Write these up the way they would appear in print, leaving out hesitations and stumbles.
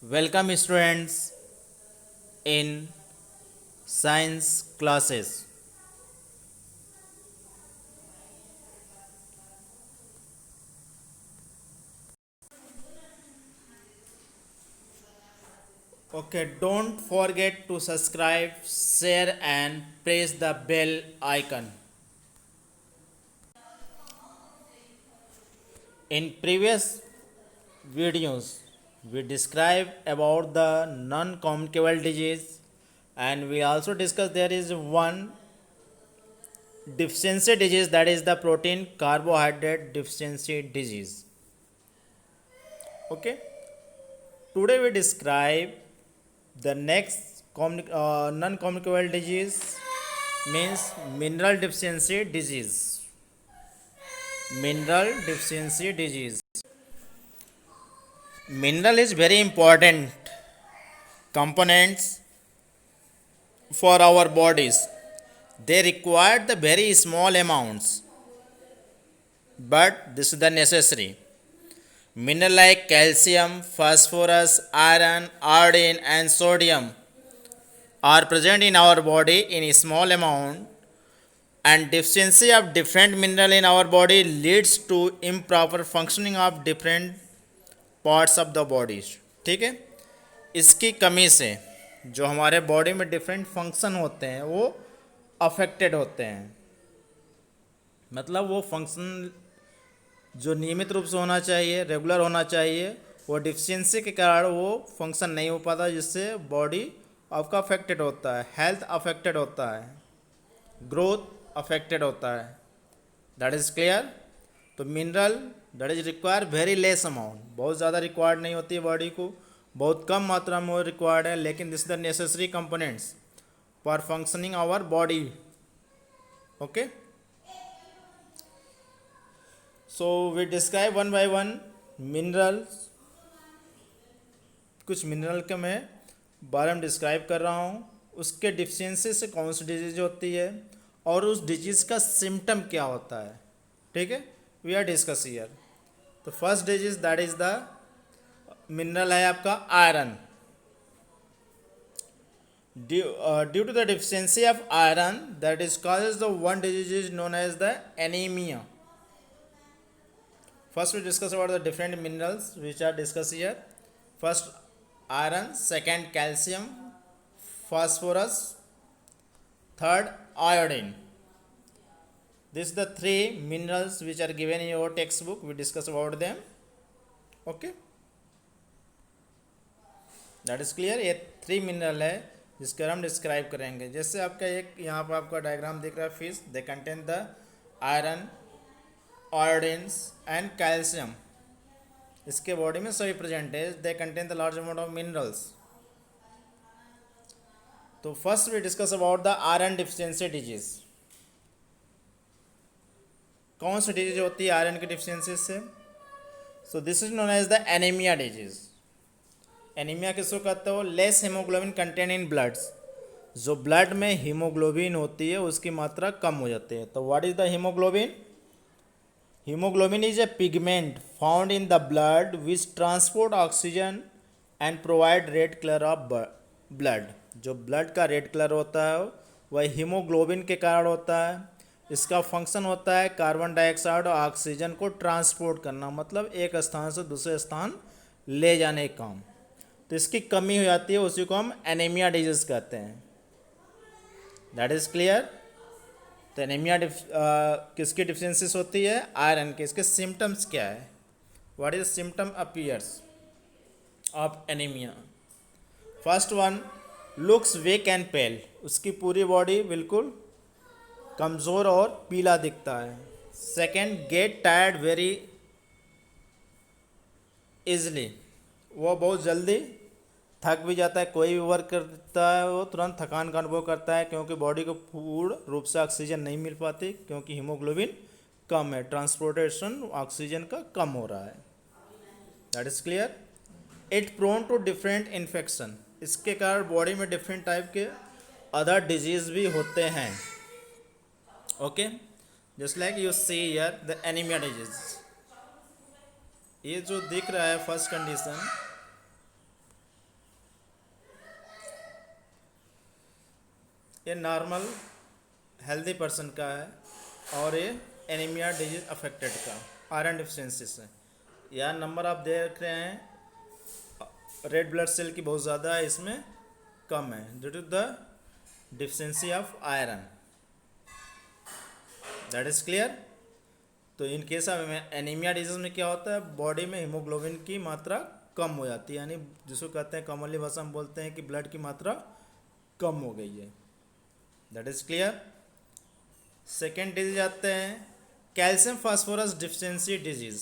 Welcome students in science classes. Okay, don't forget to subscribe, share and press the bell icon. In previous videos, we described about the non-communicable disease and we also discussed there is one deficiency disease, that is the protein carbohydrate deficiency disease. Okay, today we describe the next non-communicable disease, means mineral deficiency disease. Mineral deficiency disease. Mineral is very important components for our bodies. They require the very small amounts, but this is the necessary. Mineral like calcium, phosphorus, iron, iodine, and sodium are present in our body in a small amount, and deficiency of different mineral in our body leads to improper functioning of different parts of the body. ठीक है, इसकी कमी से जो हमारे body में different function होते हैं वो अफेक्टेड होते हैं. मतलब वो फंक्शन जो नियमित रूप से होना चाहिए, रेगुलर होना चाहिए, वो डिफिशियंसी के कारण वो फंक्शन नहीं हो पाता, जिससे बॉडी आपका अफेक्टेड होता है, हेल्थ अफेक्टेड होता है, ग्रोथ अफेक्टेड होता है. That is clear. तो mineral that is require very less amount, बहुत ज़्यादा रिक्वायर्ड नहीं होती है बॉडी को, बहुत कम मात्रा में वो रिक्वायर्ड है, लेकिन this the necessary components for functioning our body. Okay, so we describe one by one minerals. कुछ मिनरल के मैं बारे में डिस्क्राइब कर रहा हूँ, उसके डिफिशियंसी से कौन सी डिजीज होती है और उस डिजीज़ का सिम्टम क्या होता है. ठीक है, वी आर डिस्कस हियर. तो first disease that is the mineral है आपका iron. Due to the deficiency of iron that is causes the one disease is known as the anaemia. First we discuss about the different minerals which are discuss here. First iron, second calcium, phosphorus, third iodine. These are the three minerals which are given in your textbook. We discuss about them. Okay, that is clear. ये three mineral है जिसका हम describe करेंगे. जैसे आपका एक यहाँ पर आपका डायग्राम दिख रहा है, fish, they contain the iron, iodines and calcium. इसके बॉडी में सभी प्रेजेंट है. They contain the large amount of minerals. तो first we discuss about the iron deficiency disease. कौन सी डिजीज होती है आयरन की डिफिशियंसी से? So this is known as the anaemia disease. Anaemia किसको कहते हो? Less haemoglobin content in bloods. जो ब्लड में हीमोग्लोबिन होती है उसकी मात्रा कम हो जाती है. तो what is the haemoglobin? Haemoglobin is a pigment found in the blood which transport oxygen and provide red colour of blood. जो ब्लड का रेड कलर होता है वह हीमोग्लोबिन के कारण होता है. इसका फंक्शन होता है कार्बन डाइऑक्साइड और ऑक्सीजन को ट्रांसपोर्ट करना, मतलब एक स्थान से दूसरे स्थान ले जाने का काम. तो इसकी कमी हो जाती है, उसी को हम एनीमिया डिजीज कहते हैं. That is clear. तो एनीमिया किसकी डिफिशियंसीज होती है? आयरन के. इसके सिम्टम्स क्या है? What is symptom appears of anaemia? First one, looks weak and pale. उसकी पूरी बॉडी बिल्कुल कमज़ोर और पीला दिखता है. Second, get tired very easily. वो बहुत जल्दी थक भी जाता है. कोई भी वर्क करता है वो तुरंत थकान का अनुभव करता है, क्योंकि बॉडी को पूर्ण रूप से ऑक्सीजन नहीं मिल पाती, क्योंकि हीमोग्लोबिन कम है, ट्रांसपोर्टेशन ऑक्सीजन का कम हो रहा है. That is clear. It prone to different infection. इसके कारण बॉडी में डिफरेंट टाइप के अदर डिजीज भी होते हैं. Okay, just like you see here the anaemia disease. ये जो दिख रहा है फर्स्ट कंडीशन, ये नॉर्मल हेल्दी पर्सन का है और ये एनीमिया डिजीज अफेक्टेड का आयरन डिफिशिएंसी से। यहाँ नंबर आप देख रहे हैं रेड ब्लड सेल की बहुत ज़्यादा है, इसमें कम है due to the deficiency of iron. That is clear. तो in case of anaemia disease में क्या होता है, बॉडी में हीमोग्लोबिन की मात्रा कम हो जाती है, यानी जिसको कहते हैं कॉमनली भाषा में बोलते हैं कि ब्लड की मात्रा कम हो गई है। That is clear. Second disease आते हैं कैल्शियम फास्फोरस डिफिशिएंसी डिजीज।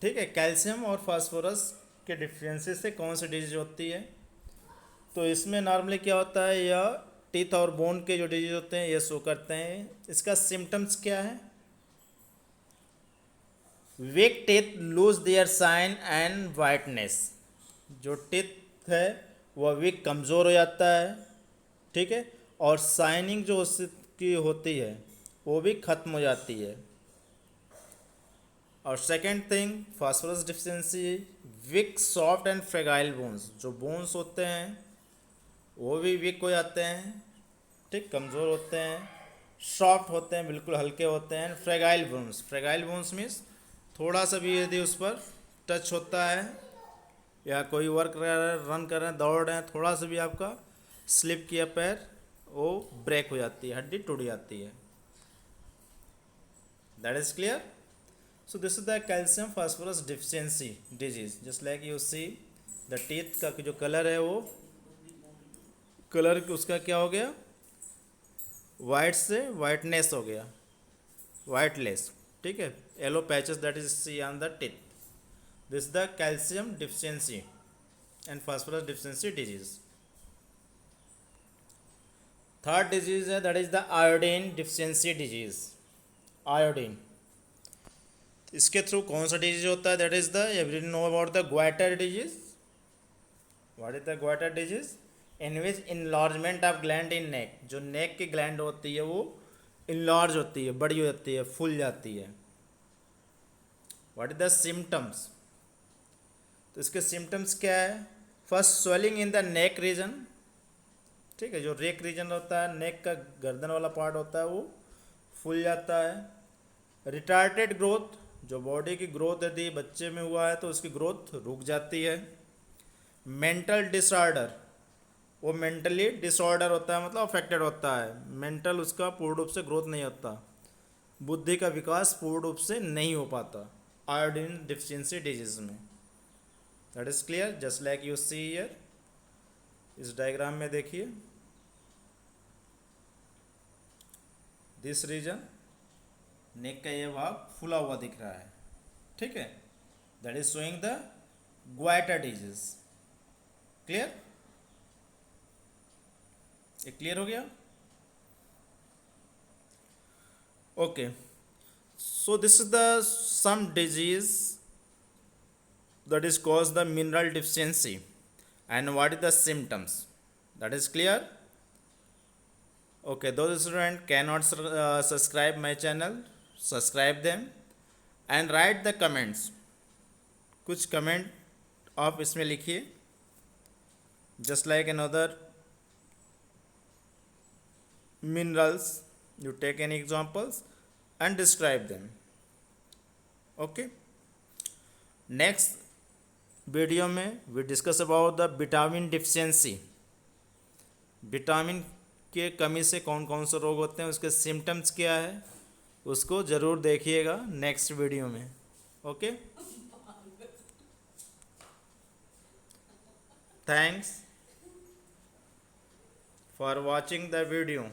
ठीक है, कैल्शियम और फास्फोरस के डिफिशिएंसी से कौन सी डिजीज होती है, तो इसमें नॉर्मली क्या होता है, यह टीथ और बोन के जो डिजीज होते हैं ये शो करते हैं। इसका सिम्टम्स क्या है, weak teeth lose their shine and whiteness. जो टीथ है वह वीक कमज़ोर हो जाता है, ठीक है, और शाइनिंग जो उसकी होती है वो भी ख़त्म हो जाती है। और second thing phosphorus deficiency, weak soft and fragile bones. जो बोन्स होते हैं वो भी वीक हो जाते हैं, ठीक, कमज़ोर होते हैं, सॉफ्ट होते हैं, बिल्कुल हल्के होते हैं। Fragile bones, fragile bones means थोड़ा सा भी यदि उस पर टच होता है या कोई वर्क कर रहा है, रन कर रहे हैं, दौड़ रहे हैं, थोड़ा सा भी आपका स्लिप किया पैर, वो ब्रेक हो जाती है, हड्डी टूट जाती है। That is clear. So this is the calcium phosphorus deficiency disease. Just like you see the teeth का जो कलर है वो कलर उसका क्या हो गया, वाइट से वाइटनेस हो गया, वाइटलेस, ठीक है, yellow patches that is see on the teeth. This the calcium deficiency and phosphorus deficiency disease. Third disease है that is the iodine deficiency disease. Iodine, इसके थ्रू कौन सा डिजीज होता है, that is the every know about the goitre disease. What is the goitre disease, in which enlargement of gland in neck. जो neck की gland होती है वो इनलार्ज होती है, बड़ी हो जाती है, फूल जाती है। व्हाट इज द सिम्टम्स, तो इसके सिम्टम्स क्या है, first swelling in the neck region, ठीक है, जो नेक रीजन होता है, नेक का गर्दन वाला पार्ट होता है वो फूल जाता है। रिटार्टेड ग्रोथ, जो बॉडी की ग्रोथ यदि बच्चे में हुआ है तो उसकी ग्रोथ रुक जाती है। मेंटल डिसऑर्डर, वो मेंटली डिसऑर्डर होता है, मतलब अफेक्टेड होता है, मेंटल उसका पूर्ण रूप से ग्रोथ नहीं होता, बुद्धि का विकास पूर्ण रूप से नहीं हो पाता आयोडीन डिफिशिएंसी डिजीज में। That is clear. Just like you see here, इस डायग्राम में देखिए, दिस रीजन, नेक का ये भाग फूला हुआ दिख रहा है, ठीक है, that is showing the goitre disease. Clear, ये क्लियर हो गया। Okay, so this is the some disease that is caused the mineral deficiency and what is the symptoms, that is clear. Okay, those students cannot subscribe my channel, subscribe them and write the comments. कुछ comment आप इसमें लिखिए, just like another minerals, you take any examples and describe them. Okay, next video में we discuss about the vitamin deficiency. Vitamin के कमी से कौन कौन से रोग होते हैं, उसके सिम्टम्स क्या है, उसको ज़रूर देखिएगा नेक्स्ट वीडियो में। Okay, thanks for watching the video.